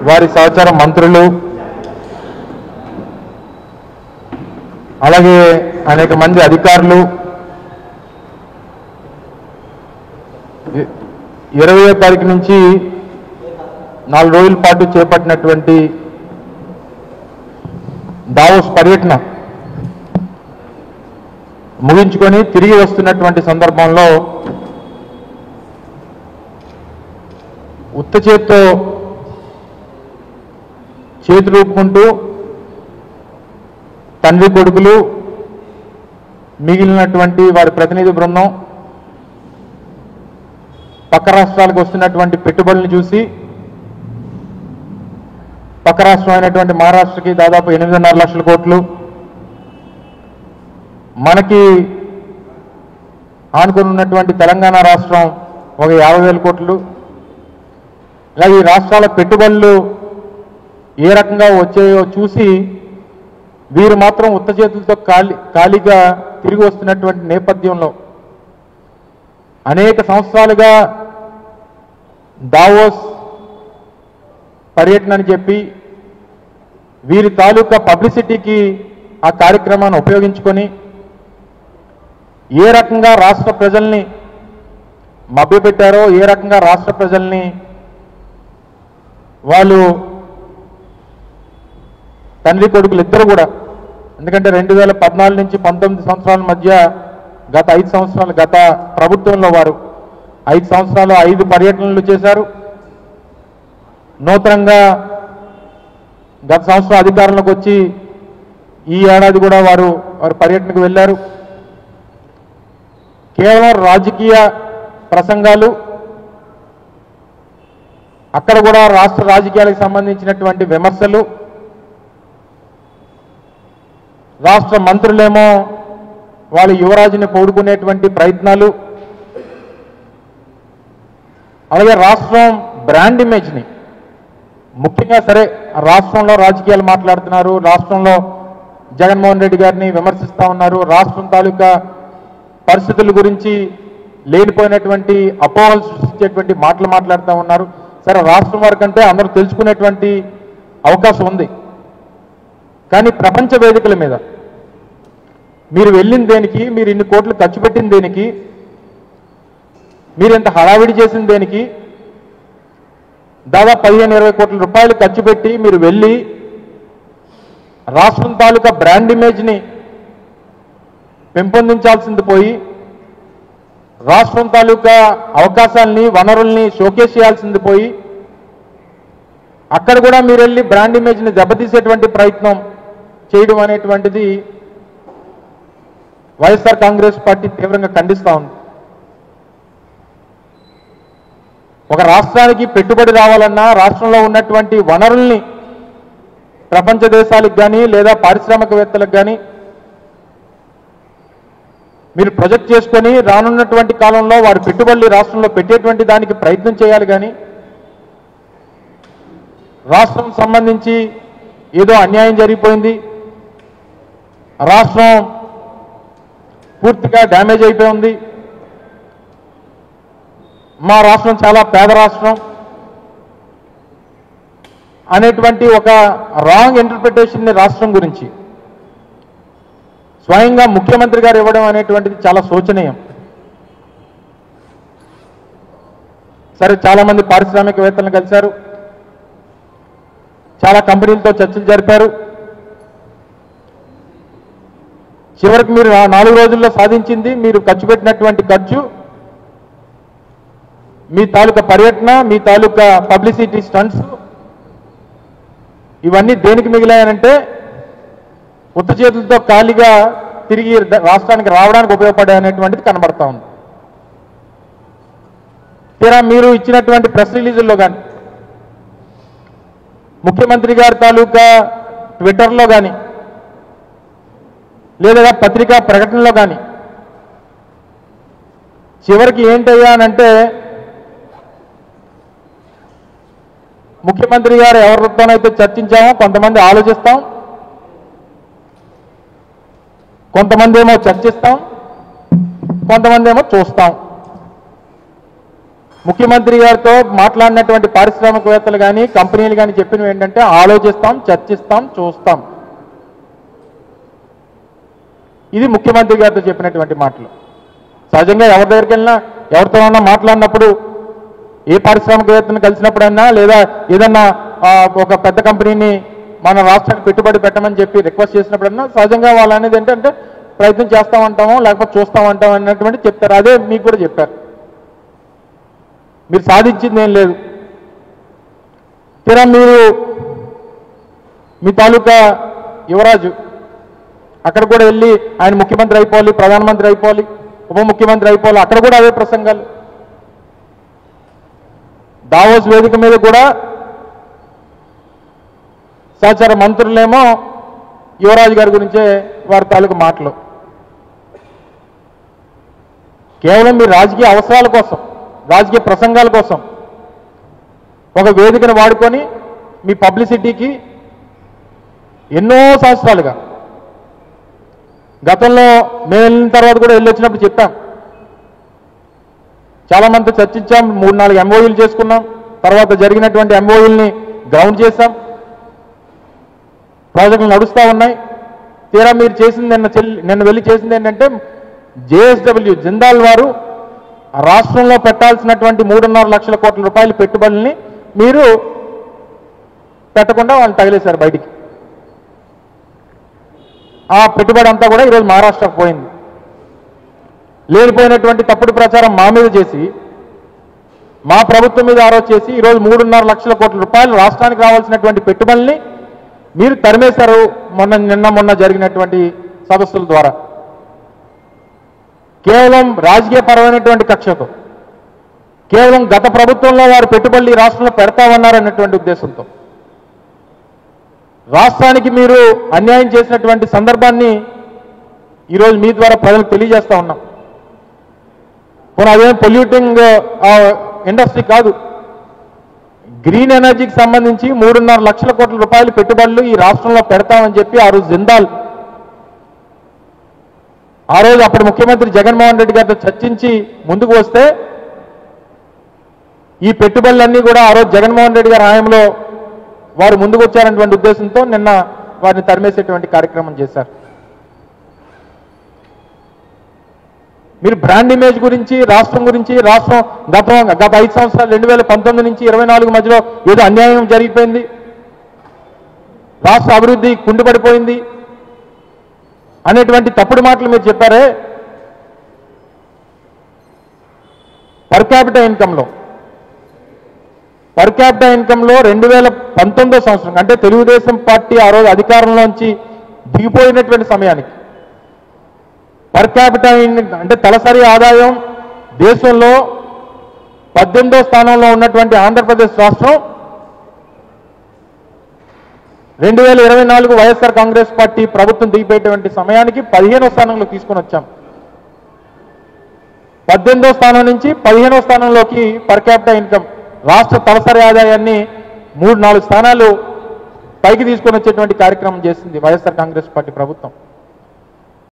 వారి సహచర మంత్రులు, అలాగే అనేక మంది అధికారులు 20వ తారీఖు నుంచి 4 రోజుల పాటు చేపట్టినటువంటి దావోస్ పర్యటన ముగించుకొని తిరిగి వస్తున్నటువంటి సందర్భంలో ఉత్త చేత్తో చేతులు ఊపుకుంటూ తండ్రి కొడుకులు, మిగిలినటువంటి వారి ప్రతినిధి బృందం పక్క రాష్ట్రాలకు వస్తున్నటువంటి పెట్టుబడులను చూసి పక్క రాష్ట్రం అయినటువంటి మహారాష్ట్రకి దాదాపు 8.5 లక్షల కోట్లు, మనకి ఆనుకుని ఉన్నటువంటి తెలంగాణ రాష్ట్రం ఒక 50,000 కోట్లు, ఇలా ఈ రాష్ట్రాల పెట్టుబడులు ఏ రకంగా వచ్చాయో చూసి వీరు మాత్రం ఉత్త చేతులతో ఖాళీగా తిరిగి వస్తున్నటువంటి నేపథ్యంలో అనేక సంవత్సరాలుగా దావోస్ పర్యటన అని చెప్పి వీరి తాలూకా పబ్లిసిటీకి ఆ కార్యక్రమాన్ని ఉపయోగించుకొని ఏ రకంగా రాష్ట్ర ప్రజల్ని మభ్యపెట్టారో, ఏ రకంగా రాష్ట్ర ప్రజల్ని వాళ్ళు తండ్రి కొడుకులు ఇద్దరు కూడా, ఎందుకంటే 2014 నుంచి 19 సంవత్సరాల మధ్య గత 5 సంవత్సరాలు గత ప్రభుత్వంలో వారు 5 సంవత్సరాలు 5 పర్యటనలు చేశారు. నూతనంగా గత సంవత్సరం అధికారంలోకి వచ్చి ఈ ఏడాది కూడా వారు పర్యటనకు వెళ్ళారు. కేవలం రాజకీయ ప్రసంగాలు, అక్కడ కూడా రాష్ట్ర రాజకీయాలకు సంబంధించినటువంటి విమర్శలు, రాష్ట్ర మంత్రులేమో వాళ్ళ యువరాజుని పౌడుకునేటువంటి ప్రయత్నాలు, అలాగే రాష్ట్రం బ్రాండ్ ఇమేజ్ని ముఖ్యంగా సరే రాష్ట్రంలో రాజకీయాలు మాట్లాడుతున్నారు, రాష్ట్రంలో జగన్మోహన్ రెడ్డి గారిని విమర్శిస్తూ ఉన్నారు, రాష్ట్రం తాలూకా పరిస్థితుల గురించి లేనిపోయినటువంటి అపోహలు సృష్టించేటువంటి మాటలు మాట్లాడుతూ ఉన్నారు. సరే, రాష్ట్రం వరకు అంటే అందరూ తెలుసుకునేటువంటి అవకాశం ఉంది. కానీ ప్రపంచ వేదికల మీద మీరు వెళ్ళిన దేనికి, మీరు ఇన్ని కోట్లు ఖర్చు పెట్టిన దేనికి, మీరు ఎంత హడావిడి చేసిన దేనికి, దాదాపు 15-20 కోట్ల రూపాయలు ఖర్చు పెట్టి మీరు వెళ్ళి రాష్ట్రం తాలూకా బ్రాండ్ ఇమేజ్ని పెంపొందించాల్సింది పోయి రాష్ట్రం తాలూకా అవకాశాలని, వనరుల్ని షోకేస్ చేయాల్సింది పోయి అక్కడ కూడా మీరు వెళ్ళి బ్రాండ్ ఇమేజ్ని దెబ్బతీసేటువంటి ప్రయత్నం చేయడం అనేటువంటిది వైఎస్ఆర్ కాంగ్రెస్ పార్టీ తీవ్రంగా ఖండిస్తూ ఉంది. ఒక రాష్ట్రానికి పెట్టుబడి రావాలన్నా రాష్ట్రంలో ఉన్నటువంటి వనరుల్ని ప్రపంచ దేశాలకు కానీ లేదా పారిశ్రామికవేత్తలకు కానీ మీరు ప్రొజెక్ట్ చేసుకొని రానున్నటువంటి కాలంలో వారి పెట్టుబడులు రాష్ట్రంలో పెట్టేటువంటి దానికి ప్రయత్నం చేయాలి. కానీ రాష్ట్రం సంబంధించి ఏదో అన్యాయం జరిగిపోయింది, రాష్ట్రం పూర్తిగా డ్యామేజ్ అయిపోయి ఉంది, మా రాష్ట్రం చాలా పేద రాష్ట్రం అనేటువంటి ఒక రాంగ్ ఇంటర్ప్రిటేషన్ని రాష్ట్రం గురించి స్వయంగా ముఖ్యమంత్రి గారు ఇవ్వడం అనేటువంటిది చాలా శోచనీయం. సరే, చాలామంది పారిశ్రామికవేత్తలను కలిశారు, చాలా కంపెనీలతో చర్చలు జరిపారు. చివరికి మీరు 4 రోజుల్లో సాధించింది, మీరు ఖర్చు పెట్టినటువంటి ఖర్చు, మీ తాలూకా పర్యటన, మీ తాలూకా పబ్లిసిటీ స్టంట్స్, ఇవన్నీ దేనికి మిగిలాయనంటే ఉత్త చేతులతో ఖాళీగా తిరిగి రాష్ట్రానికి రావడానికి ఉపయోగపడాయనేటువంటిది కనబడతా ఉంది. తీరా మీరు ఇచ్చినటువంటి ప్రెస్ రిలీజుల్లో కానీ, ముఖ్యమంత్రి గారి తాలూకా ట్విట్టర్లో కానీ, లేదా పత్రికా ప్రకటనలో కానీ చివరికి ఏంటయ్యా అనంటే ముఖ్యమంత్రి గారు ఎవరితోనైతే చర్చించామో కొంతమంది ఆలోచిస్తాం, కొంతమంది ఏమో చర్చిస్తాం, కొంతమంది ఏమో చూస్తాం. ముఖ్యమంత్రి గారితో మాట్లాడినటువంటి పారిశ్రామికవేత్తలు కానీ కంపెనీలు కానీ చెప్పినవి ఏంటంటే ఆలోచిస్తాం, చర్చిస్తాం, చూస్తాం. ఇది ముఖ్యమంత్రి గారితో చెప్పినటువంటి మాటలు. సహజంగా ఎవరి దగ్గరికి వెళ్ళినా ఎవరితోనన్నా మాట్లాడినప్పుడు ఏ పారిశ్రామికవేత్తను కలిసినప్పుడైనా లేదా ఏదన్నా ఒక పెద్ద కంపెనీని మన రాష్ట్రానికి పెట్టుబడి పెట్టమని చెప్పి రిక్వెస్ట్ చేసినప్పుడన్నా సహజంగా వాళ్ళు అనేది ఏంటంటే ప్రయత్నం చేస్తామంటామో లేకపోతే చూస్తామంటాం అన్నటువంటి చెప్తారు. అదే మీకు కూడా చెప్పారు. మీరు సాధించింది ఏం లేదు. తీరా మీరు మీ తాలూకా యువరాజు అక్కడ కూడా వెళ్ళి ఆయన ముఖ్యమంత్రి అయిపోవాలి, ప్రధానమంత్రి అయిపోవాలి, ఉప ముఖ్యమంత్రి అయిపోవాలి, అక్కడ కూడా అవే ప్రసంగాలు. దావోస్ వేదిక మీద కూడా సహచార మంత్రులేమో యువరాజు గారి గురించే వారి తాలూకు మాటలు. కేవలం మీ రాజకీయ అవసరాల కోసం, రాజకీయ ప్రసంగాల కోసం ఒక వేదికను వాడుకొని మీ పబ్లిసిటీకి ఎన్నో సంవత్సరాలుగా, గతంలో మేము వెళ్ళిన తర్వాత కూడా వెళ్ళొచ్చినప్పుడు చెప్పాం, చాలా మంది చర్చించాం, 3-4 ఎంఓయూలు చేసుకున్నాం, తర్వాత జరిగినటువంటి ఎంఓయూల్ని గ్రౌండ్ చేశాం, ప్రాజెక్టులు నడుస్తూ ఉన్నాయి. తీరా మీరు చేసింది నిన్న వెళ్ళి చేసింది ఏంటంటే జేఎస్డబ్ల్యూ జిందాల్ వారు రాష్ట్రంలో పెట్టాల్సినటువంటి 3.5 లక్షల కోట్ల రూపాయల పెట్టుబడుల్ని మీరు పెట్టకుండా వాళ్ళు తగిలేశారు బయటికి. ఆ పెట్టుబడి అంతా కూడా ఈరోజు మహారాష్ట్రకు పోయింది. లేనిపోయినటువంటి తప్పుడు ప్రచారం మా మీద చేసి, మా ప్రభుత్వం మీద ఆరోపణ చేసి ఈరోజు 3.5 లక్షల కోట్ల రూపాయలు రాష్ట్రానికి రావాల్సినటువంటి పెట్టుబడుల్ని మీరు తరిమేశారు మొన్న జరిగినటువంటి సదస్సుల ద్వారా. కేవలం రాజకీయపరమైనటువంటి కక్షతో, కేవలం గత ప్రభుత్వంలో వారు పెట్టుబడులు ఈ రాష్ట్రంలో పెడతామన్నారన్నటువంటి ఉద్దేశంతో రాష్ట్రానికి మీరు అన్యాయం చేసినటువంటి సందర్భాన్ని ఈరోజు మీ ద్వారా ప్రజలకు తెలియజేస్తా ఉన్నాం. అదేం పొల్యూటింగ్ ఇండస్ట్రీ కాదు, గ్రీన్ ఎనర్జీకి సంబంధించి 3.5 లక్షల కోట్ల రూపాయల పెట్టుబడులు ఈ రాష్ట్రంలో పెడతామని చెప్పి ఆ రోజు జిందాల్ ఆ రోజు అప్పటి ముఖ్యమంత్రి జగన్మోహన్ రెడ్డి గారితో చర్చించి ముందుకు వస్తే ఈ పెట్టుబడులన్నీ కూడా ఆ రోజు జగన్మోహన్ రెడ్డి గారి హయాంలో వారు ముందుకు వచ్చారనేటువంటి ఉద్దేశంతో నిన్న వారిని తరిమేసేటువంటి కార్యక్రమం చేశారు. మీరు బ్రాండ్ ఇమేజ్ గురించి, రాష్ట్రం గురించి, రాష్ట్రం గత 5 సంవత్సరాలు 2019 నుంచి 24 మధ్యలో ఏదో అన్యాయం జరిగిపోయింది, రాష్ట్ర అభివృద్ధి కుండిపడిపోయింది అనేటువంటి తప్పుడు మాటలు మీరు చెప్పారే. పర్ క్యాపిటల్ ఇన్కంలో 2019 సంవత్సరం అంటే తెలుగుదేశం పార్టీ ఆ రోజు అధికారంలోంచి దిగిపోయినటువంటి సమయానికి పర్ క్యాపిటల్ అంటే తలసరి ఆదాయం దేశంలో 18వ స్థానంలో ఉన్నటువంటి ఆంధ్రప్రదేశ్ రాష్ట్రం 2024 వైఎస్ఆర్ కాంగ్రెస్ పార్టీ ప్రభుత్వం దిగిపోయేటువంటి సమయానికి 15వ స్థానంలో తీసుకొని వచ్చాం. 18వ స్థానం నుంచి 15వ స్థానంలోకి పర్ క్యాపిటల్ ఇన్కమ్ రాష్ట్ర తలసరి ఆదాయాన్ని 3-4 స్థానాలు పైకి తీసుకొని వచ్చేటువంటి కార్యక్రమం చేసింది వైఎస్ఆర్ కాంగ్రెస్ పార్టీ ప్రభుత్వం.